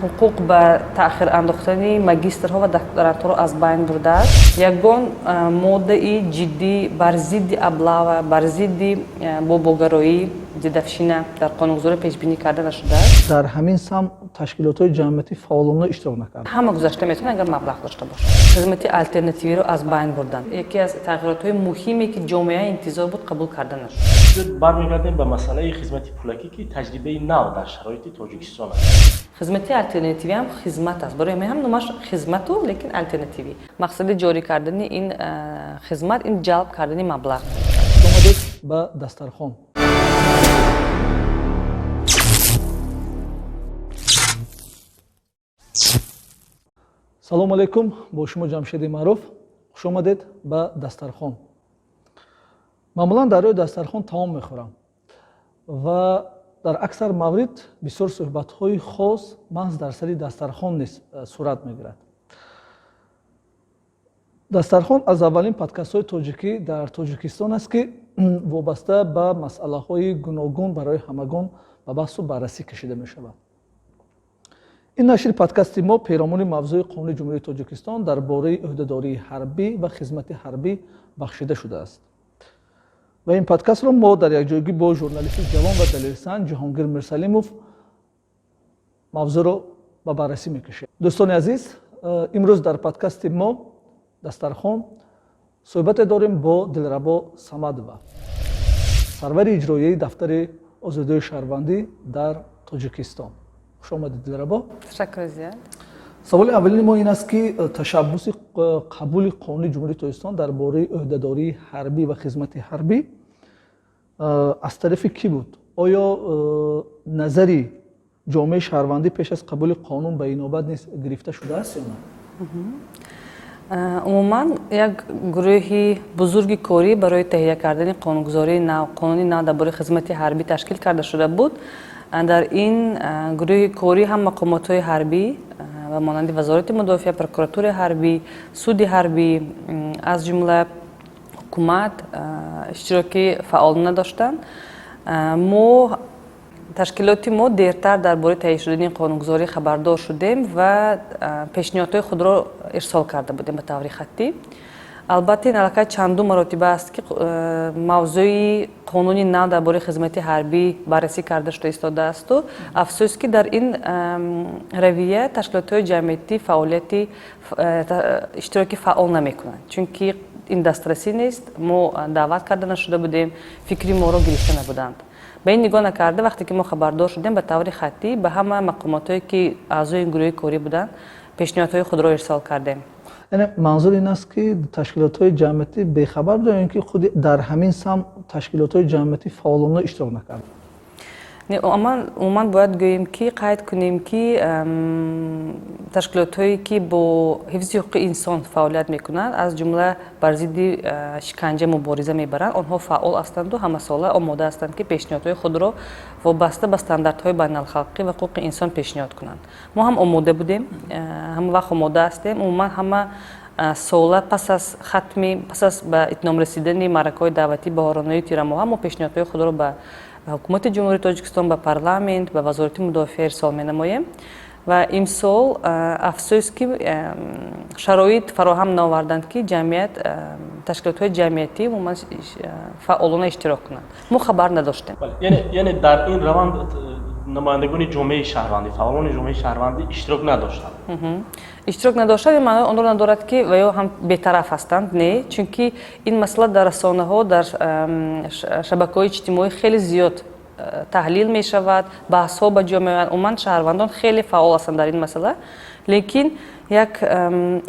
ҳуқуқ ба таъхир андохтани магистрҳо ва докторантҳоро аз байн бурдааст. Ягон моддаи ҷиддӣ бар зидди облава, бар зидди бобогароӣ, дидавшина дар қонунгузорӣ пешбинӣ карда нашудааст. Дар ҳамин сам ташкилотҳои ҷамъиятӣ фаъолона иштирок накард. Ҳама гузашта метавонад агар маблағ дошта бошад. Хизмати алтернативиро аз байн бурдан. Яке аз тағйиротҳои муҳиме ки ҷомеа интизор буд қабул карда нашуд. бармегардем ба масъалаи хизмати пулакӣ ки таҷрибаи нав дар шароити Тоҷикистон аст. хизмати алтернативӣ ҳам хизмат аст. Барои ҳам номаш хизмату, лекин алтернативӣ. Мақсади ҷорӣ кардани ин хизмат ин ҷалб кардани маблағ. омадед ба Дастархон. Салом алейкум, бо шумо Ҷамшеди Маъруф. Хуш омадед ба Дастархон. Маъмулан дар рӯи Дастархон таом мехӯрам ва дар аксар маврид бисёр суҳбатҳои хос маҳз дар сари Дастархон низ сурат мегирад. Дастархон аз аввалин подкастҳои тоҷикӣ дар Тоҷикистон аст ки вобаста ба масъалаҳои гуногун барои ҳамагон ба баҳсу баррасӣ кашида мешавад. ин нашри подкасти мо пейромони мавзӯи Қонуни ҷумҳурии Тоҷикистон дар бораи ӯҳдадории ҳарбӣ ва хизмати ҳарбӣ бахшида шудааст. ва ин подкастро мо дар якҷоягӣ бо журналисти ҷавон ва далелсанҷ Ҷаҳонгир Мирсалимов мавзӯъро ба баррасӣ мекашем. дӯстони азиз, имрӯз дар подкасти мо Дастархон суҳбате дорем бо Дилрабо Самадова, сарвари иҷроияи дафтари озодии шаҳрвандӣ дар Тоҷикистон. Хуш омадед Дилрабо. Ташаккур зиёд. саволи аввалини мо ин аст ки ташаббуси қабули Қонуни ҷумҳурии Тоҷикистон дар бораи ӯҳдадории ҳарбӣ ва хизмати ҳарбӣ аз тарафи кӣ буд? оё назари ҷомеаи шаҳрвандӣ пеш аз қабули қонун ба инобат низ гирифта шудааст ё на? умуман як гурӯҳи бузурги корӣ барои таҳия кардани қонунгузории нав, қонуни нав дар бораи хизмати ҳарбӣ ташкил карда шуда буд. дар ин гурӯҳи корӣ ҳам мақомотҳои ҳарбӣ ва монанди вазорати мудофиа, прокуратураи ҳарбӣ, суди ҳарбӣ, аз ҷумла ҳукумат иштироки фаъолона доштанд. Ташкилоти мо дертар дар бораи таҳия шудани қонунгузорӣ хабардор шудем ва пешниҳодҳои худро ирсол карда будем ба таври хаттӣ. албатта ин аллакай чанду маротиба аст ки мавзӯи қонуни нав дар бораи хизмати ҳарбӣ баррасӣ карда шуда истодаасту афсӯс ки дар ин равия ташкилотҳои ҷамъиятӣ фаъолияти иштироки фаъол намекунанд, чунки ин дастрасӣ нест. мо даъват карда нашуда будем, фикри моро гирифта набуданд. ба ин нигоҳ накарда вақте ки мо хабардор шудем ба таври хаттӣ ба ҳама мақомотҳое ки аъзои ин гурӯҳи корӣ буданд пешниҳодҳои худро ирсол кардем. яъне манзур ин аст ки ташкилотҳои ҷамъиятӣ бехабар буданд ё ин ки худи дар ҳамин сам ташкилотҳои ҷамъиятӣ фаъолона иштирок накарданд? умуман бояд гӯем ки қайд кунем ки ташкилотҳое ки бо ҳифзи ҳуқуқи инсон фаъолият мекунанд, аз ҷумла бар зидди шиканҷа мубориза мебаранд, онҳо фаъол ҳастанду ҳамасола омода ҳастанд ки пешниҳодҳои худро вобаста ба стандартҳои байналхалқӣ ва ҳуқуқи инсон пешниҳод кунанд. мо ҳам омода будем, ҳама вақт омода ҳастем. умуман ҳама сола пас аз ба итмом расидани маъракаҳои давлатӣ баҳоронаи тирамоҳа мо пешниҳодҳои худро ба ҳукумати ҷумҳурии Тоҷикистон, ба парламент, ба вазорати мудофиа ирсол менамоем ва имсол афсӯс ки шароит фароҳам наоварданд ки ҷамъият ташкилотҳои ҷамъиятӣ умуман фаъолона иштирок кунанд. мо хабар надоштем. яъне дар ин раванд намояндагони ҷомеаи шаҳрвандӣ, фаъолони ҷомеаи шаҳрвандӣ иштирок надоштанд. иштирок надоштан маънои онро надорад ки ва ё ҳам бетараф ҳастанд. Не, чунки ин масъала дар расонаҳо, дар шабакаҳои иҷтимоӣ хеле зиёд таҳлил мешавад, баҳсҳо ба ҷо меоянд. умуман шаҳрвандон хеле фаъол ҳастанд дар ин масъала, лекин як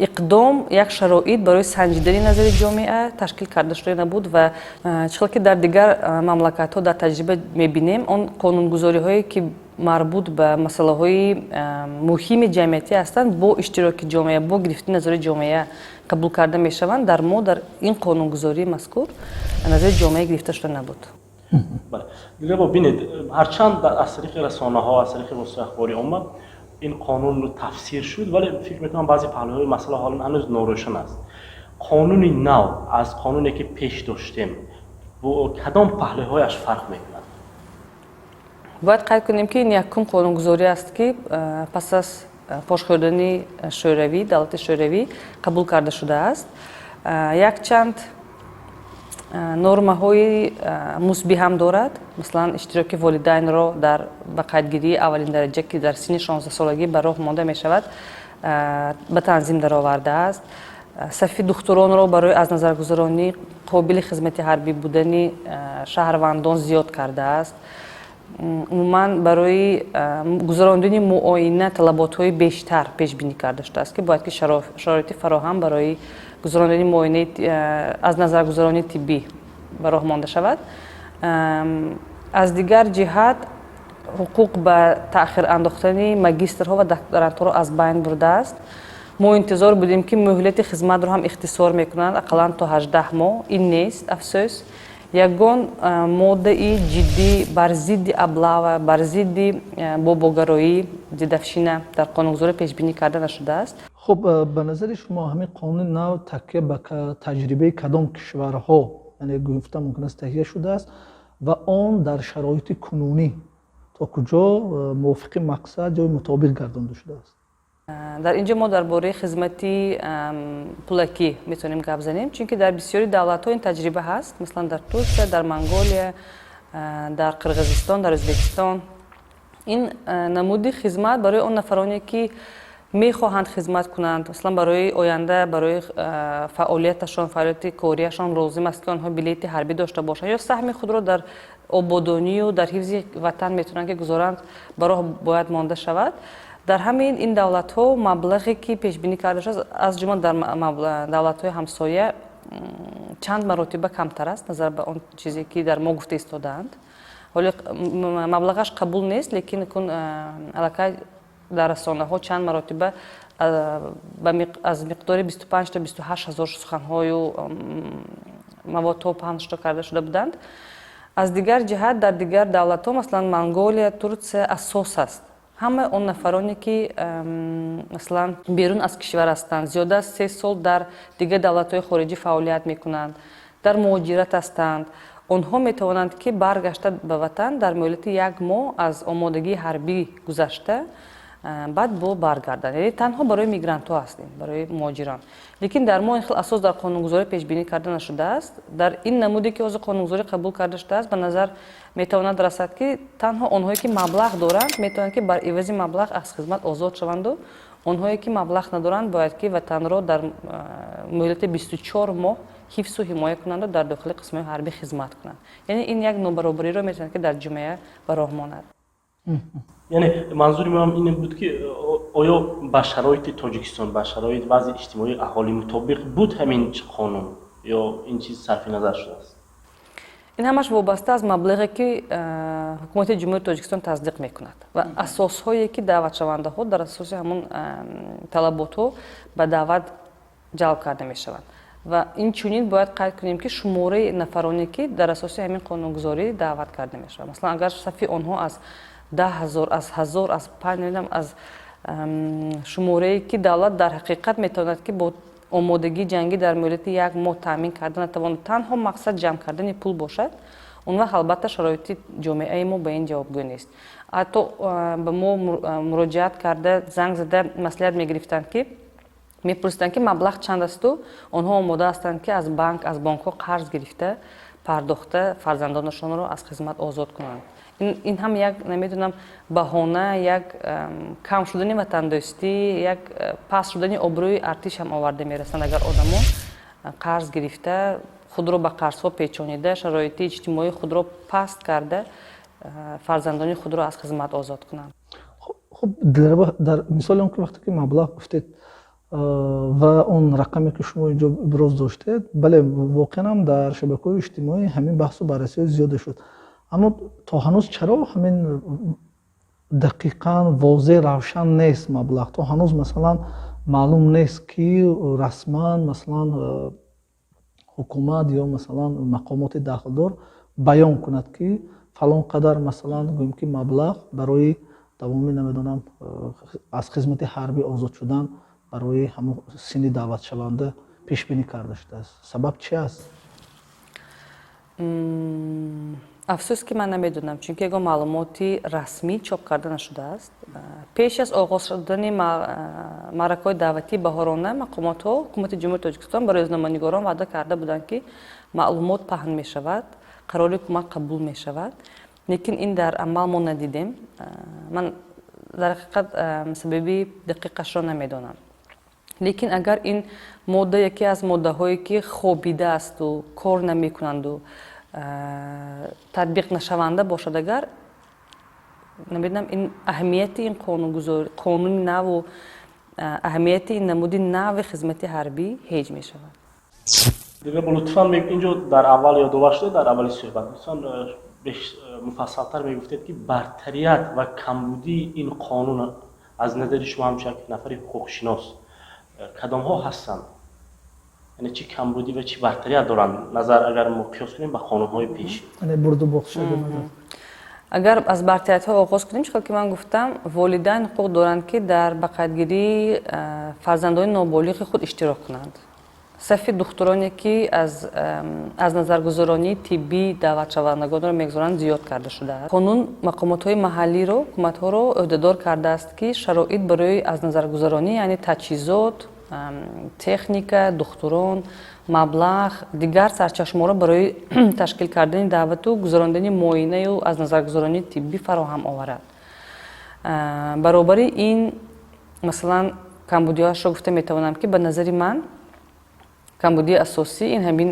иқдом, як шароит барои санҷидани назари ҷомеа ташкил карда шуда набуд ва чӣ ки дар дигар мамлакатҳо дар таҷриба мебинем, он қонунгузориҳое ки марбут ба масъалаҳои муҳими ҷамъиятӣ ҳастанд, бо иштироки ҷомеа, бо гирифтани назари ҷомеа қабул карда мешаванд. дар мо дар ин қонунгузории мазкур назари ҷомеа гирифта шуда набуд. Дилрабо бинед, ҳарчанд аз тариқи расонаҳо, аз тариқи воситаи ахбори омма ин қонун тафсир шуд, вале фикр мекунам баъзе паҳлӯҳои масъала ҳолан ҳанӯз норӯшан аст. қонуни нав аз қонуне ки пеш доштем бо кадом паҳлӯҳояш фарқ мекунад? باید قید کنیم که این یکم قانونگذاری است که پس از پاش خوردن شوروی دولت شوروی قبول کرده شده است. یک چند نرم‌های مثبت هم دارد، مثلا اشتراک والدین را در قیدگیری اولین درجه که در سن 16 سالگی به راه مانده می شود به تنظیم درآورده است. صف دختران را برای از نظر گذرانی قابل خدمت حربی بودن شهروندان زیاد کرده است. عموما برای گذراندن معاینه طلبات‌های بیشتر پیش بینی کرده شده است که باید که شرایط فراهم برای گذراندن معاینه از نظر گذرانی طبی به راه مانده شود. از دیگر جهت حقوق به تأخیر انداختن ماگیسترها و دکترانتها را از بین برده است. ما انتظار بودیم که مهلت خدمت را هم اختصار میکنند اقلا تا 18 ماه. این نیست افسوس. یگان ماده جدی بر ضد облава بر ضد باباگرایی دیدفشینه در قانونگذاری پیش بینی کرده نشده است. خب به نظر شما همین قانون نو تکیه به تجربه کدام کشورها یعنی گفته ممکن است تهیه شده است و آن در شرایط کنونی تا کجا موافق مقصد یا مطابق گردانده شده است؟ در اینجا ما درباره خدمتی پولکی میتونیم گپ بزنیم، چون که در بسیاری دولت‌ها این تجربه هست، مثلا در ترکیه، در منگولیا، در قرغیزستان، در ازبکستان. این نمودی خدمت برای اون نفرانی که میخواهند خدمت کنند، مثلا برای آینده، برای فعالیتشان، فعالیت کاریشان لازم است که آنها بلیت حربی داشته باشند یا سهم خود را در آبادانی و در حفظ وطن میتونند که گذارند، برای باید مانده شود. در همین این دولت‌ها مبلغی که پیش بینی کرده شده از جمله در دولت‌های همسایه چند مرتبه کمتر است نظر به اون چیزی که در ما گفته ایستادند. ولی مبلغش قبول نیست، لیکن علاقه در رسانه‌ها چند مرتبه از مقدار 25 تا 28 هزار سخن‌های و مواد پخش کرده شده بودند. از دیگر جهت در دیگر دولت‌ها مثلا منگولیا، ترکیه اساس است. همه اون نفرانی که مثلا بیرون از کشور هستند، زیاده از 3 سال در دیگر دولت‌های خارجی فعالیت میکنند، در مهاجرت هستند، آنها میتوانند که برگشته به وطن در مدت 1 ماه از آمادگی حربی گذشته بعد برگردند. یعنی تنها برای میگرانت‌ها هستیم، برای مهاجران. لیکن در ما این خیلی اساس در قانونگذاری پیش بینی کرده نشده است. در این نمودی که از قانونگذاری قبول کرده شده است به نظر میتواند رسد که تنها آنهایی که مبلغ دارند میتوانند که بر عوض مبلغ از خدمت آزاد شوند و آنهایی که مبلغ ندارند باید که وطن را در مدت 24 ماه حفظ و حمایت کنند و در داخل قسم‌های حربی خدمت کنند. یعنی این یک نابرابری را میتواند که در جامعه به راه ماند. یعنی منظور من این بود که آیا با شرایط تاجیکستان، با شرایط وضع اجتماعی اهالی مطابق بود همین قانون یا این چیز صرف نظر شده است؟ این همش وابسته از مبلغی که حکومت جمهوری تاجیکستان تصدیق میکند و اساس‌هایی که دعوت شونده ها در اساس همون طلبات ها به دعوت جلب کرده میشوند و این چنین باید قید کنیم که شماره نفرانی که در اساس همین قانونگذاری دعوت کرده میشوند، مثلا اگر صف آنها از 10,000 از 1000 از 5 میلیون از شماره که دولت در حقیقت میتواند که با آمادگی جنگی در مدت 1 ماه تامین کردن نتواند تنها مقصد جمع کردن پول باشد، اون وقت البته شرایط جامعه ما به این جوابگو نیست. حتی به ما مراجعت کرده زنگ زده مصلحت میگرفتند که میپرسیدند که مبلغ چند است و آنها آماده هستند که از بانک ها قرض گرفته پرداخته فرزندانشان را از خدمت آزاد کنند. این هم یک نمیدونم بهانه، یک کم شدن وطن دوستی، یک پس شدن آبروی ارتش هم آورده میرسند. اگر آدمان قرض گرفته خود را به قرض ها پیچانیده، شرایط اجتماعی خود را پست کرده فرزندان خود را از خدمت آزاد کنند. خب در مثال اون که وقتی که مبلغ گفتید و اون رقمی که شما اینجا ابراز داشتید، بله واقعا هم در شبکه‌های اجتماعی همین بحث و بررسی زیاد شد، اما تا هنوز چرا همین دقیقاً واضح روشن نیست مبلغ؟ تا هنوز مثلا معلوم نیست که رسما مثلا حکومت یا مثلا مقامات داخلدار بیان کند که فلان قدر مثلا گویم که مبلغ برای تمامی نمیدونم از خدمت حربی آزاد شدن برای همون سن دعوت شونده پیش بینی کرده شده است. سبب چی است؟ афсӯс ки ман намедонам, чунки ягон маълумоти расмӣ чоп карда нашудааст. пеш аз оғоз шудани маъракаҳои даъватии баҳорона мақомотҳо ҳукумати ҷумҳурии Тоҷикистон ба рӯзноманигорон ваъда карда буданд ки маълумот паҳн мешавад, қарори ҳукумат қабул мешавад. лекин ин дар амал мо надидем. ман дар ҳақиқат сабаби дақиқашро намедонам. лекин агар ин модда яке аз моддаҳое ки хобидаасту кор намекунанду татбиқ нашаванда бошад, агар намедонам ин аҳамияти ин қонуни наву аҳамияти ин намуди нави хизмати ҳарбӣ ҳеҷ мешавад. Дилрабо лутфан инҷо дар аввал ёдовар шуда, дар аввали суҳбат лутфан муфассалтар мегуфтед ки бартарият ва камбудии ин қонун аз назари шумо ҳамчун як нафари ҳуқуқшинос кадомҳо ҳастанд? яъне чӣ камбудӣ ва чӣ бартарият доранд назар агар мо қиёс кунем ба қонунҳои пешин? агар аз бартариятҳо оғоз кунем, чунки ман гуфтам, волидайн ҳуқуқ доранд ки дар ба қайдгирии фарзандони ноболиғи худ иштирок кунанд. сафи духтуроне ки аз назаргузаронии тиббӣ даъватшавандагонро мегузоранд зиёд карда шудааст. қонун мақомотҳои маҳаллиро, ҳукуматҳоро ӯҳдадор кардааст ки шароит барои аз назаргузаронӣ, яъне таҷҳизот, техника, духтурон, маблағ, дигар сарчашмаро барои ташкил кардани даъвату гузарондани муоинаю аз назаргузаронии тиббӣ фароҳам оварад. баробари ин масалан камбудиҳоашро гуфта метавонам ки ба назари ман камбудии асосӣ ин ҳамин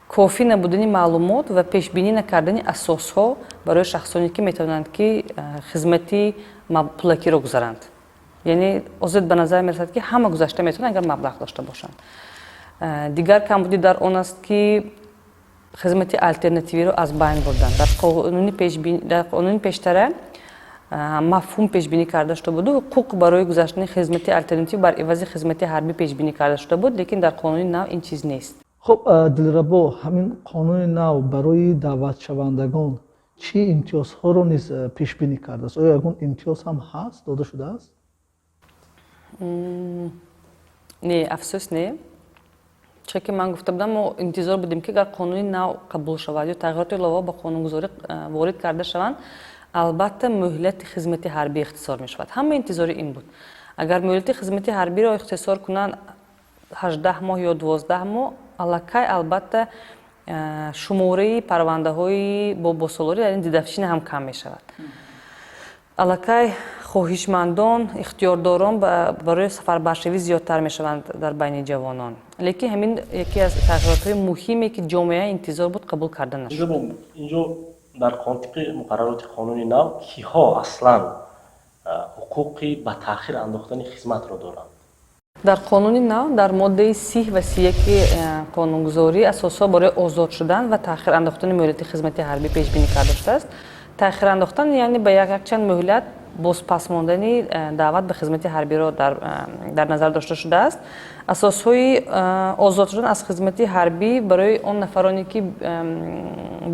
кофӣ набудани маълумот ва пешбинӣ накардани асосҳо барои шахсоне ки метавонанд ки хизмати пулакиро гузаранд. яъне озид ба назар мерасад ки ҳама гузашта метавонанд агар маблағ дошта бошанд. дигар камбудӣ дар он аст ки хизмати алтернативиро аз байн бурданд. дар қонуни пештара мафҳум пешбинӣ карда шуда буду, ҳуқуқ барои гузаштани хизмати алтернатив бар ивази хизмати ҳарбӣ пешбинӣ карда шуда буд, лекин дар қонуни нав ин чиз нест. хуб Дилрабо, ҳамин қонуни нав барои даъватшавандагон чӣ имтиёзҳоро низ пешбинӣ кардааст? оё ягон имтиёз ҳам ҳаст, дода шудааст? не, афсӯс не. чунки ман гуфта будам, мо интизор будем ки агар қонуни нав қабул шавад ё тағйироти илова ба қонунгузорӣ ворид карда шаванд, албатта муҳлати хизмати ҳарбӣ ихтисор мешавад. ҳама интизори ин буд. агар муҳлати хизмати ҳарбиро ихтисор кунанд 18 моҳ ё 12 моҳ, аллакай албатта шумораи парвандаҳои бобосолорӣ дар ин дидafshini ҳам кам мешавад. аллакай хоҳишмандон, ихтиёрдорон барои сафарбаршавӣ зиёдтар мешаванд дар байни ҷавонон. лекин ҳамин яке аз тағйиротҳои муҳиме ки ҷомеа интизор буд қабул карда нашуд. инҷо дар тибқи муқаррароти қонуни нав киҳо аслан ҳуқуқи ба таъхир андохтани хизматро доранд? дар қонуни нав дар моддаи 30 ва 31 қонунгузорӣ асосҳо барои озод шудан ва таъхир андохтани муҳлати хизмати ҳарбӣ пешбинӣ карда шудааст. таъхир андохтан яъне ба якчанд муҳлат бозпасмондани даъват ба хизмати ҳарбиро дар назар дошта шудааст. асосҳои озод шудан аз хизмати ҳарбӣ барои он нафароне ки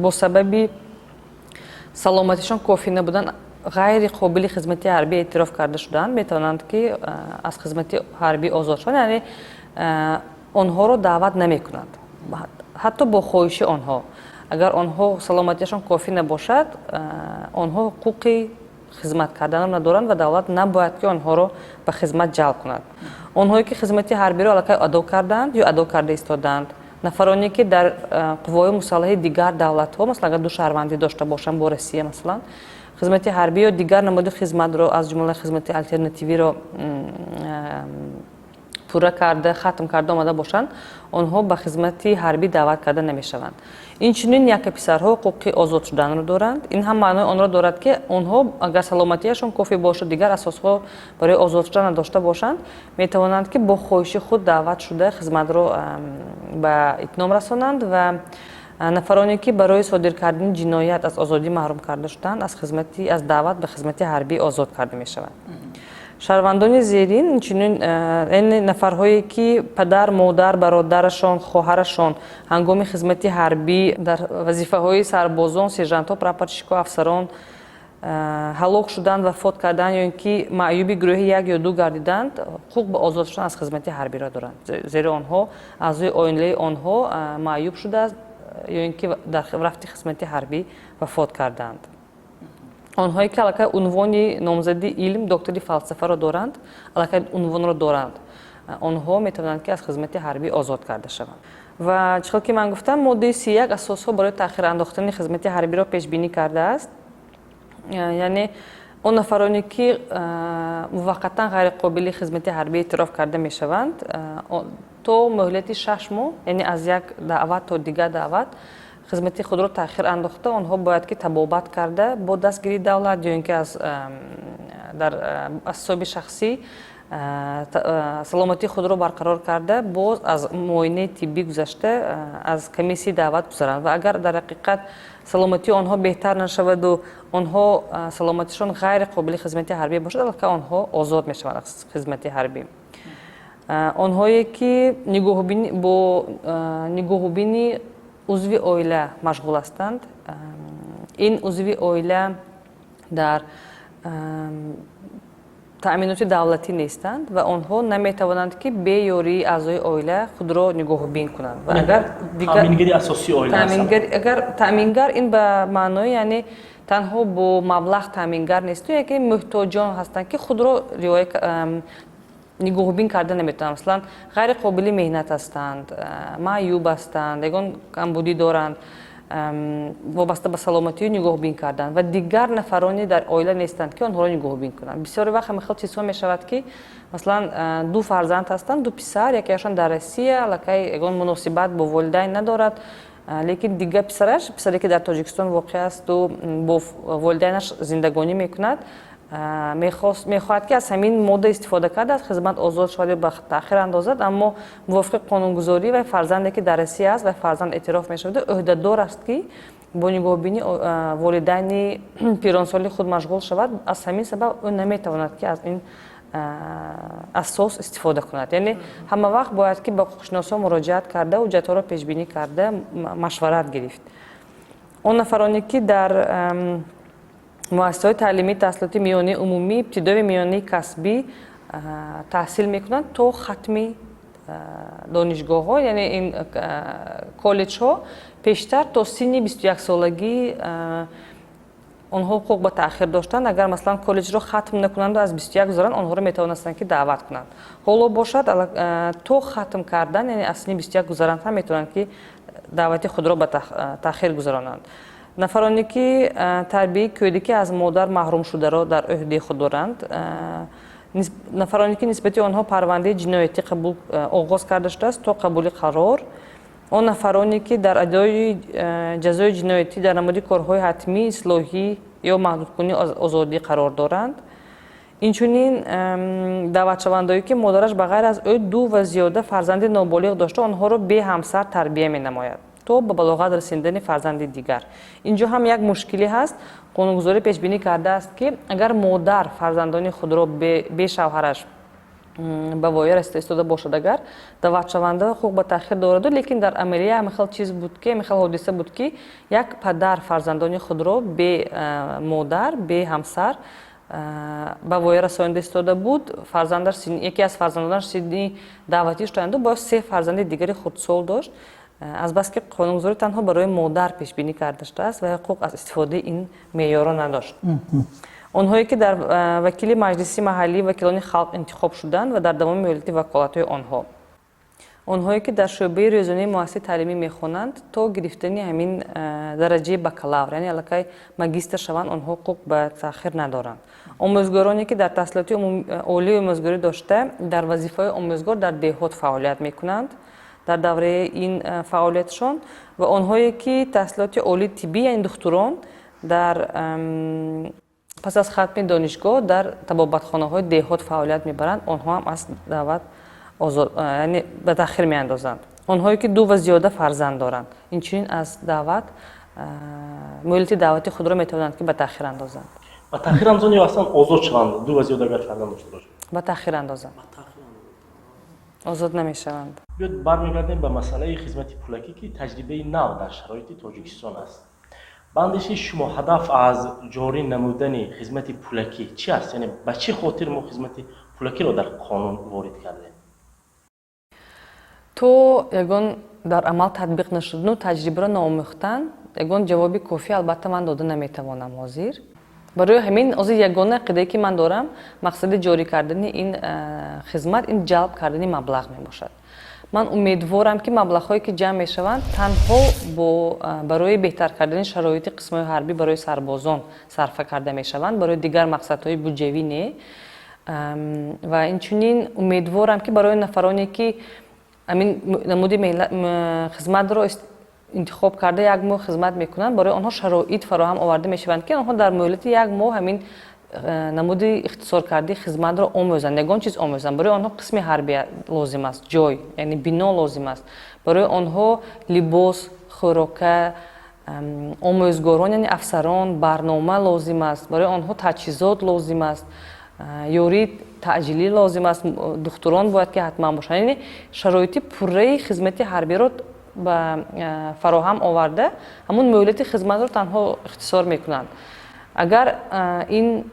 бо сабаби саломатишон кофӣ набудан ғайри қобили хизмати ҳарбӣ эътироф карда шуданд, метавонанд ки аз хизмати ҳарбӣ озод шаванд, яъне онҳоро даъват намекунанд ҳатто бо хоҳиши онҳо. агар онҳо саломатияшон кофӣ набошад, онҳо ҳуқуқи хизмат карданро надоранд ва давлат набояд ки онҳоро ба хизмат ҷалб кунад. онҳое ки хизмати ҳарбиро аллакай адо карданд ё адо карда истоданд, нафароне ки дар қувваҳои мусаллаҳи дигар давлатҳо, масалан агар ду шаҳрвандӣ дошта бошанд бо Россия, масалан хизмати ҳарбӣ ё дигар намуди хизматро аз ҷумла хизмати алтернативиро пурра карда, хатм карда омада бошанд, онҳо ба хизмати ҳарбӣ даъват карда намешаванд. инчунин якаписарҳо ҳуқуқи озод шуданро доранд. ин ҳам маънои онро дорад ки онҳо агар саломатияшон кофӣ бошад, дигар асосҳо барои озод шудан надошта бошанд, метавонанд ки бо хоҳиши худ даъват шуда хизматро ба итмом расонанд ва нафароне ки барои содир кардани ҷиноят аз озодӣ маҳрум карда шуданд, аз даъват ба хизмати ҳарбӣ озод карда мешаванд. шаҳрвандони зерин инчунин нафарҳое ки падар, модар, бародарашон, хоҳарашон ҳангоми хизмати ҳарбӣ дар вазифаҳои сарбозон, сержантҳо, прапорщикҳо, афсарон ҳалок шуданд, вафот карданд ё ин ки маъюби гурӯҳи 1 ё 2 гардиданд, ҳуқуқ ба озод шудан аз хизмати ҳарбиро доранд. зеро онҳо аъзои оилаи онҳо маъюб шудааст, یا اینکه در رفت خدمت حربی وفات کردند. آنهایی که علاقه عنوان نامزدی علم دکتری فلسفه را دارند، علاقه عنوان را دارند، آنها میتوانند که از خدمت حربی آزاد کرده شوند. و چطور که من گفتم ماده 31 اساس ها برای تأخیر انداختن خدمت حربی را پیش بینی کرده است. یعنی اون نفرانی که موقتا غیر قابل خدمت حربی اعتراف کرده می شوند تو مهلت 6 ماه، یعنی از یک دعوت تا دیگر دعوت خدمت خود را تأخیر انداخته، آنها باید که تبابت کرده با دستگیری دولت یا اینکه از در حساب شخصی سلامتی خود را برقرار کرده باز از معاینه طبی گذشته از کمیسی دعوت گذارند. و اگر در حقیقت سلامتی آنها بهتر نشود و آنها سلامتیشان غیر قابل خدمت حربی باشد که آنها آزاد می شوند از خدمت حربی. آنهایی که نگاهبینی عضوی عائله مشغول هستند، این عضوی عائله در تأمینات دولتی نیستند و آنها نمیتوانند که به یاری اعضای عائله خود را نگاهبین کنند. و اگر تأمینگری اساسی عائله هستند، اگر تأمینگر این به معنای یعنی تنها با مبلغ تأمینگر نیست، یکی محتاجان هستند که خود را نگاهبین کرده نمیتونند، مثلا غیر قابل مهنت هستند، معیوب هستند، یگان کمبودی دارند، وابسته به سلامتی نگاهبین کردن و دیگر نفرانی در عائله نیستند که آنها را نگاهبین کنند. بسیاری وقت همین چیزها می شود که مثلا دو فرزند هستند، دو پسر، یکیشان در روسیه لکه یگان مناسبت با والدین ندارد، لیکن دیگر پسری که در تاجیکستان واقع است و با والدینش زندگانی میکند میخواهد که از همین ماده استفاده کرده از خدمت آزاد شود به تأخیر اندازد، اما موافق قانونگذاری و فرزندی که در روسیه است و فرزند اعتراف میشود عهده‌دار است که با نگاهبینی والدین پیرانسالی خود مشغول شود. از همین سبب او نمیتواند که از این اساس استفاده کند. یعنی همه وقت باید که به حقوق‌شناسا مراجعت کرده و حجت‌ها را پیش بینی کرده مشورت گرفت. اون نفرانی که در مؤسسه‌های تعلیمی تحصیلاتی میانه عمومی، ابتدایی میانه کسبی تحصیل میکنند تا ختمی دانشگاه‌ها، یعنی این کالج‌ها پیشتر تا سن 21 سالگی آنها حقوق به تأخیر داشتند. اگر مثلا کالج را ختم نکنند و از 21 گذارند آنها را میتوانستند که دعوت کنند. حالا باشد تا ختم کردن، یعنی از سن 21 گذارند هم میتونند که دعوت خود را به تأخیر گذارانند. نفرانی که تربیه کودکی از مادر محروم شده را در عهده خود دارند، نفرانی که نسبتی آنها پرونده جنایتی آغاز کرده شده است تا قبول قرار، آن نفرانی که در ادای جزای جنایتی در نماد کارهای حتمی، اصلاحی یا محدود کنی آزادی قرار دارند. اینچنین دعوت شوندهایی که مادرش بغیر از او دو و زیاده فرزند نابالغ داشته آنها را به همسر تربیه می نماید تا به بلاغت رسیدن فرزند دیگر. اینجا هم یک مشکلی هست. قانونگذاری پیش بینی کرده است که اگر مادر فرزندان خود را به شوهرش به وایر استفاده باشد، اگر دعوت شونده حقوق به تأخیر دارد، لیکن در عملیه همین چیز بود که همین حادثه بود که یک پدر فرزندان خود را به مادر به همسر به وایر رسانده استفاده بود، فرزندش یکی از فرزندانش سنی دعوتیش تا با 3 فرزند دیگری خردسال داشت، از بس که قانونگذاری تنها برای مادر پیش بینی کرده شده است و حقوق از استفاده این معیارا نداشت. آنهایی که در وکیل مجلسی محلی وکیلان خلق انتخاب شدند و در دوام مهلت وکالت‌های آنهایی که در شعبه روزانه مؤسسه تعلیمی میخوانند تا گرفتن همین درجه بکالور، یعنی علاقه ماگیستر شوند، آنها حقوق به تأخیر ندارند. آموزگارانی که در تحصیلات عالی آموزگاری داشته در وظیفه آموزگار در دهات فعالیت میکنند در دوره این فعالیتشان، و آنهایی که تحصیلات عالی طبی یعنی دکتران در پس از ختم دانشگاه در طبابتخانه‌های دهات فعالیت میبرند، آنها هم از دعوت آزاد یعنی به تأخیر میاندازند. آنهایی که 2 و زیاده فرزند دارند اینچنین از دعوت مهلت دعوتی خود را میتوانند که به تأخیر اندازند. به تأخیر اندازند یا اصلا آزاد شوند؟ 2 و زیاده اگر فرزند داشته باشند به تأخیر اندازند، آزاد نمیشوند. بیاید برمیگردیم به مسئله خدمت پولکی که تجربه نو در شرایط تاجیکستان است. بندش شما هدف از جاری نمودن خدمت پولکی چی است؟ یعنی به چه خاطر ما خدمت پولکی را در قانون وارد کردیم؟ то ягон дар амал татбиқ нашудану таҷрибаро наомӯхтан ягон ҷавоби кофӣ албатта ман дода наметавонам ҳозир. барои ҳамин ҳозир ягона ақидае ки ман дорам мақсади ҷорӣ кардани ин хизмат ин ҷалб кардани маблағ мебошад. ман умедворам ки маблағҳое ки ҷамъ мешаванд танҳо барои беҳтар кардани шароити қисмҳои ҳарбӣ барои сарбозон сарфа карда мешаванд, барои дигар мақсадҳои буҷевӣ не. ва инчунин умедворам ки барои нафароне ки амин намуди хизматро интихоб карда як моҳ хизмат мекунанд, барои онҳо шароит фароҳам оварда мешаванд ки онҳо дар муҳлати як моҳ ҳамин намуди ихтисоркардии хизматро омӯзанд, ягон чиз омӯзанд. барои онҳо қисми ҳарбӣ лозим аст, ҷой, яъне бино лозим аст. барои онҳо либос, хӯрока, омӯзгорон, яъне афсарон, барнома лозим аст. барои онҳо таҷҳизот лозим аст, ёрии таъҷилӣ лозим аст, духтурон бояд ки ҳатман бошанд. яъне шароити пурраи хизмати ҳарбиро ба фароҳам оварда ҳамун муҳлати хизматро танҳо ихтисор мекунанд. агар ин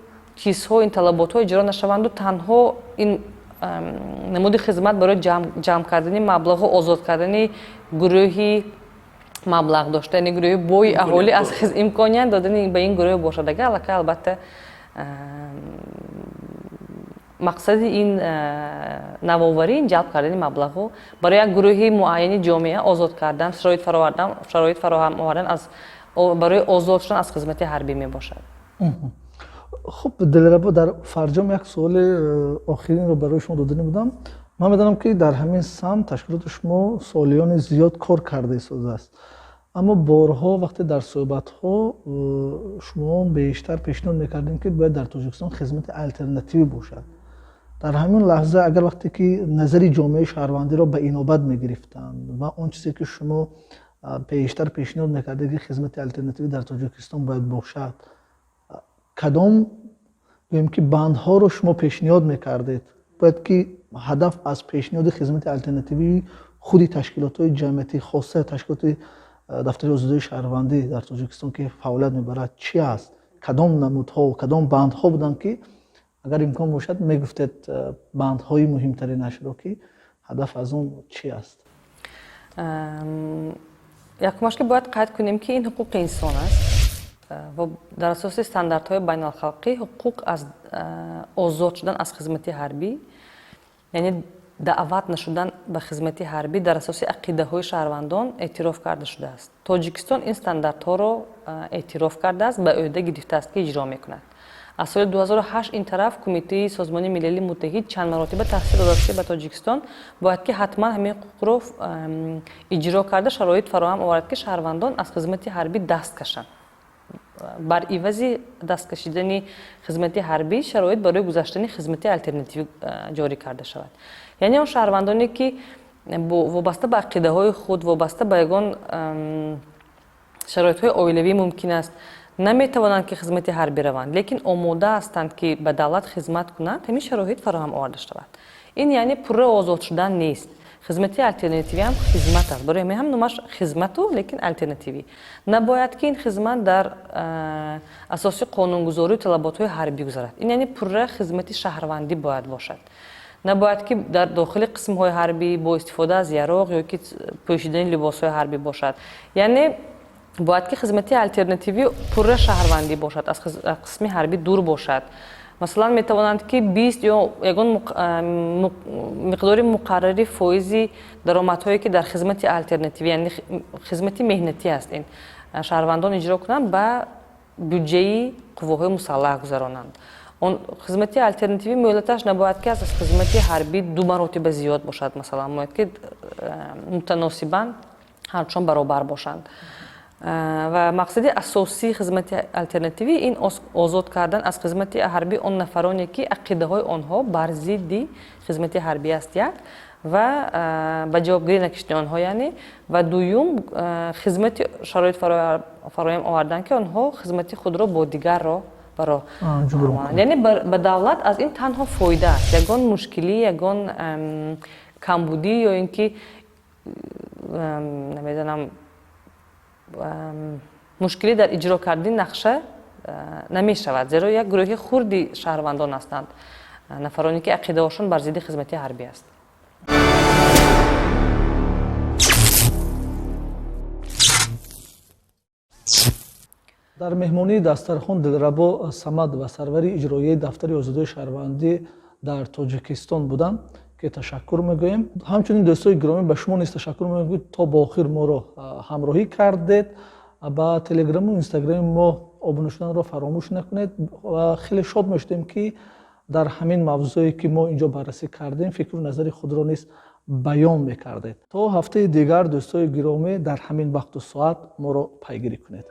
чизҳо, ин талаботҳо иҷро нашаванду танҳо ин намуди хизмат барои ҷамъ кардани маблағҳо, озод кардани гурӯҳи маблағ дошта, яъне гурӯҳи бои аҳолӣ аз имконият додани ба ин гурӯҳ бошад. агар аллакай албатта мақсади ин навоварӣ ин ҷалб кардани маблағҳо барои як гурӯҳи муайяни ҷомеа озод кардан, шароит фароҳам овардан барои озод шудан аз хизмати ҳарбӣ мебошад. хуб Дилрабо, дар фарҷом як суоли охиринро барои шумо додани будам. ман медонам ки дар ҳамин самт ташкилоти шумо солиёни зиёд кор карда истодааст, аммо борҳо вақте дар суҳбатҳо шумо бештар пешниҳод мекардем ки бояд дар Тоҷикистон хизмати алтернативӣ бошад. дар ҳамин лаҳза агар вақте ки назари ҷомеаи шаҳрвандиро ба инобат мегирифтанд ва он чизе ки шумо пештар пешниҳод мекардед ки хизмати алтернативӣ дар Тоҷикистон бояд бошад, кадом гӯем ки бандҳоро шумо пешниҳод мекардед? бояд ки ҳадаф аз пешниҳоди хизмати алтернативии худи ташкилотҳои ҷамъиятӣ, хоса ташкилоти дафтари озодии шаҳрвандӣ дар Тоҷикистон ки фаъолият мебарад чӣ аст? кадом намудҳо, кадом бандҳо буданд ки агар имкон бошад мегуфтед бандҳои муҳимтаринашро ки ҳадаф аз он чӣ аст? якумаш ки бояд қайд кунем ки ин ҳуқуқи инсон аст ва дар асоси стандартҳои байналхалқӣ ҳуқуқ аз озод шудан аз хизмати ҳарбӣ, яъне даъват нашудан ба хизмати ҳарбӣ дар асоси ақидаҳои шаҳрвандон эътироф карда шудааст. Тоҷикистон ин стандартҳоро эътироф кардааст, ба ӯҳда гирифтааст ки иҷро мекунад. аз соли 2008 ин тараф Кумитаи Созмони Милали Муттаҳид чанд маротиба таҳсил додааст ки ба Тоҷикистон бояд ки ҳатман ҳамин ҳуқуқро иҷро карда шароит фароҳам оварад ки шаҳрвандон аз хизмати ҳарбӣ даст кашанд. бар ивази дасткашидани хизмати ҳарбӣ шароит барои гузаштани хизмати алтернативӣ ҷорӣ карда шавад. яъне он шаҳрвандоне ки вобаста ба ақидаҳои худ, вобаста ба ягон шароитҳои оилавӣ мумкин аст наметавонанд ки хизмати ҳарбӣ раванд, лекин омода ҳастанд ки ба давлат хизмат кунанд, ҳамин шароит фароҳам оварда шавад. ин яъне пурра озод шудан нест. хизмати алтернативӣ ҳам хизмат аст. барои ҳамин ҳам номаш хизмату, лекин алтернативӣ. набояд ки ин хизмат дар асоси қонунгузорию талаботҳои ҳарбӣ гузарад. ин яъне пурра хизмати шаҳрвандӣ бояд бошад. набояд ки дар дохили қисмҳои ҳарбӣ бо истифода аз яроқ ё ки пӯшидани либосҳои ҳарбӣ бошад. яъне бояд ки хизмати алтернативӣ пурра шаҳрвандӣ бошад, аз қисми ҳарбӣ дур бошад. масалан метавонанд ки 20 ё ягон миқдори муқаррари фоизи даромадҳое ки дар хизмати алтернативӣ, яъне хизмати меҳнатӣ аст, ин шаҳрвандон иҷро кунанд ба бюҷаи қувваҳои мусаллаҳ гузаронанд. он хизмати алтернативӣ муҳлаташ набояд ки аз хизмати ҳарбӣ 2 маротиба зиёд бошад. масалан бояд ки мутаносибан ҳарчун баробар бошанд. ва мақсади асосии хизмати алтернативӣ ин озод кардан аз хизмати ҳарбӣ он нафароне ки ақидаҳои онҳо бар зидди хизмати ҳарбӣ аст як ва ба ҷавобгарӣ накашидани онҳо, яъне ва дуюм хизмати шароит фароҳам овардан ки онҳо хизмати худро бо дигарро яъне ба давлат аз ин танҳо фоида аст. ягон мушкилӣ, ягон камбудӣ ё ин ки намедонам мушкилӣ дар иҷро кардани нақша намешавад, зеро як гурӯҳи хурди шаҳрвандон ҳастанд, нафароне ки ақидаҳошон бар зидди хизмати ҳарбӣ аст. дар меҳмонии Дастархон Дилрабо Самадова сарвари иҷроияи дафтари озодии шаҳрвандӣ дар Тоҷикистон буданд ки ташаккур мегӯем. Ҳамчунин дӯстои гиромӣ ба шумо низ ташаккур мегӯем, то ба охир моро ҳамроҳӣ кардед. Ба телеграму инстаграми мо обуна шуданро фаромӯш накунед ва хеле шод мешудем ки дар ҳамин мавзӯе ки мо инҷо баррасӣ кардем фикру назари худро низ баён мекардед. То ҳафтаи дигар дӯстои гиромӣ дар ҳамин вақту соат моро пайгирӣ кунед.